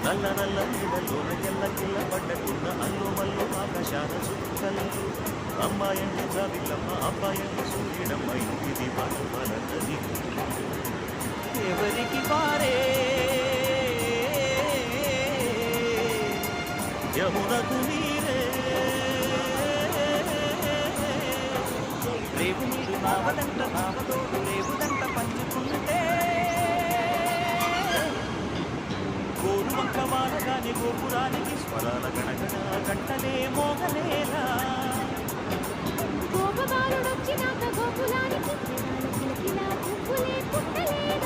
నల్ల నల్ల నీడలోన ఎల్ల కిల్ల పడ్డట్టున్న అల్లు మల్లు ఆకాశాన చుక్కలు అమ్మాయంటే జాబిల్లమ్మ అబ్బాయంటే సూర్యుడమ్మ ఇంటిది బలబలది ఎవరికి పారే యమునకు నీరే రేపు నీరు నావదంట నావతోడు రేపుదంట పంచుకుంటే గోరు వంక వాడగాని గోపురానికి స్వరాల గణగణ గంటలే మోగలేలా గోపబాలుడొచ్చినాక గోకులానికి కిలకిలా పువ్వులే పుట్టలేదా